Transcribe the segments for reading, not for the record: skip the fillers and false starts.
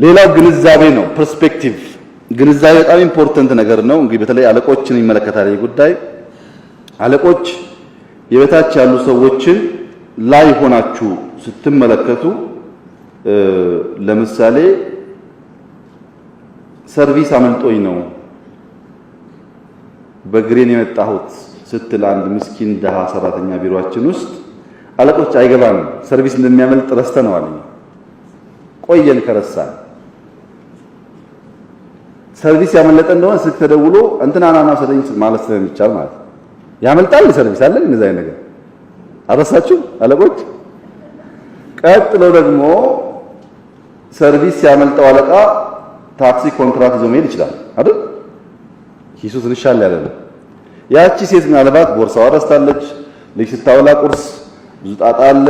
ሌላው ግንዛቤ ነው። ፐርስፔክቲቭ ግንዛቤ በጣም ኢምፖርታንት ነገር ነው። እንግዲህ በተለይ አለቆችን ይመለከታል ጉዳይ። አለቆች የበታች ያሉ ሰዎችን ላይ ሆናችሁ ስትመለከቱ ለምሳሌ ሰርቪስ አመልጦኝ ነው በግሬን የመጣሁት ስትል አንድ ምስኪን ደሃ ሰራተኛ ቢሮአችን ውስጥ አለቆች አይገባንም ሰርቪስ እንደሚያመልጥ ረስተነዋል ቆየን ከረሳን ሰርቪስ ያመለጠ እንደሆነ ስልክ ተደውሎ እንትናናና ሰደኝ ማለት ስለሚቻል ማለት ያመልጣል ሰርቪስ አለ እንደዛ ነገር አረሳችሁ አለቆች ቀጥሎ ደግሞ ሰርቪስ ያመልጠው አለቃ ታክሲ ኮንትራክት ይዞ መሄድ ይችላል አይደል ኪሱ ትንሽ አለ ያለ ያቺ ሴት ምናልባት ቦርሳዋ ረስታለች ልጅ ስታወላ ቁርስ ብዙ ጣጣ አለ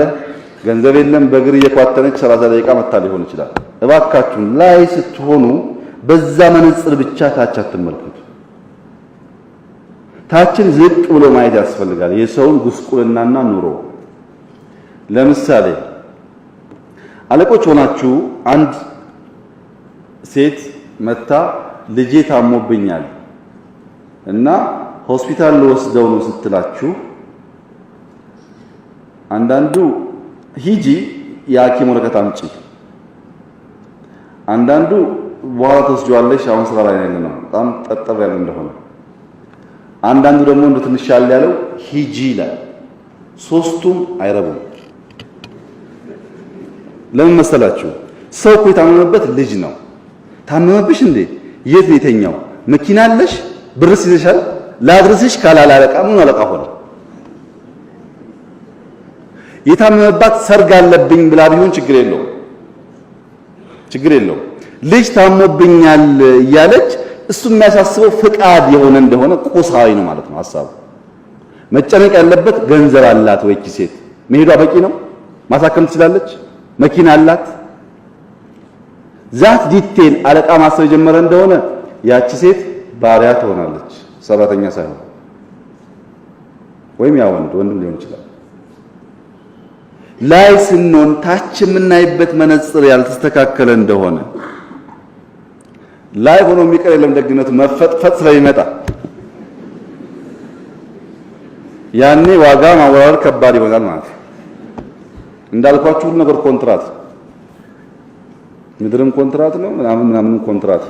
ገንዘብ የለም በእግር እየኳተነች 30 ደቂቃ መታ ሊሆን ይችላል እባካችሁ ላይ ስትሆኑ በዛ መነጽር ብቻ ታች አትመልከቱ ታችን ዝቅ ብሎ ማየት ያስፈልጋል የሰውን ጉስቁልናና ኑሮ ለምሳሌ አለቆች ሆናችሁ አንድ ሴት መታ ልጄ ታሞብኛል እና ሆስፒታል ልወስደው ነው ስትላችሁ አንዳንዱ ሂጂ የሐኪም ወረቀት አምጪ አንዳንዱ በኋላ ተወስጂዋለሽ አሁን ስራ ላይ ነው በጣም ጠጠብ ያለ እንደሆነ አንዳንዱ ደግሞ እንደ ትንሽ ያለ ያለው ሂጂ ይላል ሶስቱም አይረቡም ለምን መሰላችሁ ሰው እኮ የታመመበት ልጅ ነው ታመመብሽ እንዴ የት ነው የተኛው መኪና አለሽ ብርስ ይዘሻል ላድርስሽ ካላለ አለቃ ምን አለቃ ሆነ የታመመባት ሰርግ አለብኝ ብላ ቢሆን ችግር የለውም ልጅ ታሞብኛል እያለች እሱ የሚያሳስበው ፍቃድ የሆነ እንደሆነ ቁሳዊ ነው ማለት ነው ሐሳቡ መጨነቅ ያለበት ገንዘብ አላት ወይ ሴት መሄዷ በቂ ነው ማሳከም ትችላለች መኪና አላት ዛት ዲቴል አለቃ ማሰብ ጀመረ እንደሆነ ያቺ ሴት ባሪያ ትሆናለች ሰራተኛ ሳይሆን ወይም ያ ወንድም ሊሆን ይችላል ላይ ስንሆን ታች የምናይበት መነጽር ያልተስተካከለ እንደሆነ ላይ ሆኖ የሚቀር የለም ደግነቱ መፈጥፈጥ ስለሚመጣ ያኔ ዋጋ ማወራር ከባድ ይሆናል ማለት ነው እንዳልኳችሁ ሁሉ ነገር ኮንትራት ምድርም ኮንትራት ነው ምናምን ኮንትራት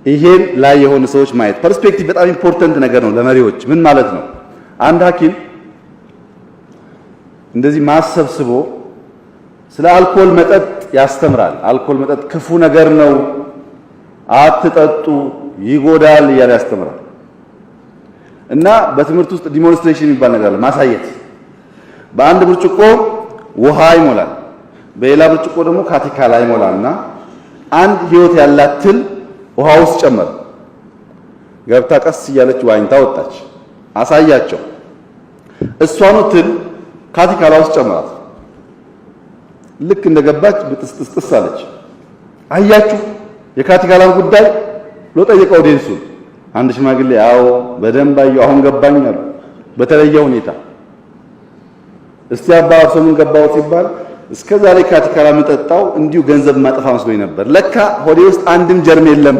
ይሄን ላይ የሆኑ ሰዎች ማየት ፐርስፔክቲቭ በጣም ኢምፖርታንት ነገር ነው ለመሪዎች ምን ማለት ነው አንድ ሐኪም እንደዚህ ማሰብስቦ ስለ አልኮል መጠጥ ያስተምራል አልኮል መጠጥ ክፉ ነገር ነው አትጠጡ ይጎዳል እያለ ያስተምራል እና በትምህርት ውስጥ ዲሞንስትሬሽን የሚባል ነገር አለ ማሳየት በአንድ ብርጭቆ ውሃ ይሞላል በሌላ ብርጭቆ ደግሞ ካቲካላ ይሞላልና አንድ ህይወት ያላት ትል ውሃ ውስጥ ጨመረ ገብታ ቀስ እያለች ዋኝታ ወጣች አሳያቸው እሷኑ ትል ካቲካላ ውስጥ ጨመራት ልክ እንደገባች ብጥስጥስጥስ አለች አያችሁ የካቲካላን ጉዳይ ለጠየቀው ዴንሱ አንድ ሽማግሌ አዎ በደንብ አየሁ አሁን ገባኛል በተለየ ሁኔታ እስቲ አባው ሰሙን ገባው ሲባል እስከዛሬ ካቲካላ መጠጣው እንዲሁ ገንዘብ ማጠፋ መስሎኝ ነበር ለካ ሆዴ ውስጥ አንድም ጀርም የለም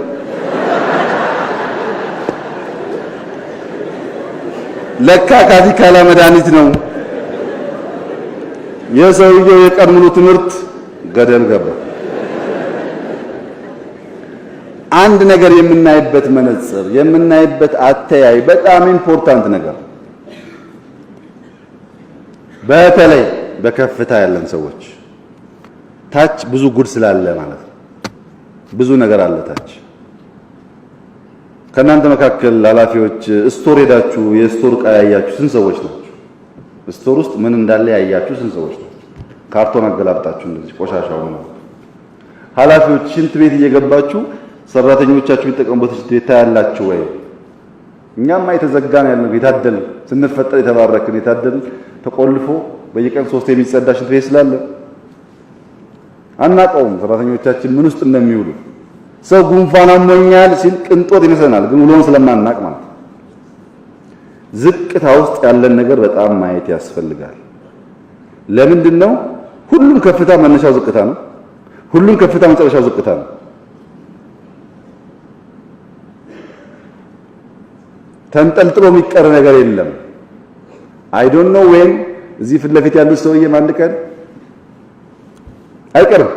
ለካ ካቲካላ መድኃኒት ነው የሰውየው የቀን ሙሉ ትምህርት ገደል ገባ አንድ ነገር የምናይበት መነጽር የምናይበት አተያይ በጣም ኢምፖርታንት ነገር በተለይ በከፍታ ያለን ሰዎች ታች ብዙ ጉድ ስላለ ማለት ነው ብዙ ነገር አለ ታች ከናንተ መካከል ኃላፊዎች ስቶር ሄዳችሁ የስቶር ዕቃ ያያችሁ ስንት ሰዎች ናችሁ ስቶር ውስጥ ምን እንዳለ ያያችሁ ስንት ሰዎች ናችሁ ካርቶን አገላብጣችሁ እንደዚህ ቆሻሻው ነው ኃላፊዎች ሽንት ቤት እየገባችሁ ሰራተኞቻችሁ ይተቀምጡት ሽንት ቤት ታያላችሁ ወይ እኛማ የተዘጋን ያለው የታደል ስንፈጠር የተባረክን የታደል ተቆልፎ በየቀን 3 የሚጸዳ ሽንት ቤት ስላለ አናቀውም ሰራተኞቻችን ምን ውስጥ እንደሚውሉ ሰው ጉንፋን አሞኛል ሲል ቅንጦት ይመስለናል ግን ውሎን ስለማናቅ ማለት ዝቅታ ውስጥ ያለን ነገር በጣም ማየት ያስፈልጋል ለምንድን ነው ሁሉም ከፍታ መነሻው ዝቅታ ነው ሁሉም ከፍታ መጨረሻው ዝቅታ ነው። ተንጠልጥሎ የሚቀር ነገር የለም። አይ ዶንት ኖ ዌን እዚህ ፊት ለፊት ያሉት ሰውዬ አንድ ቀን አይቀርም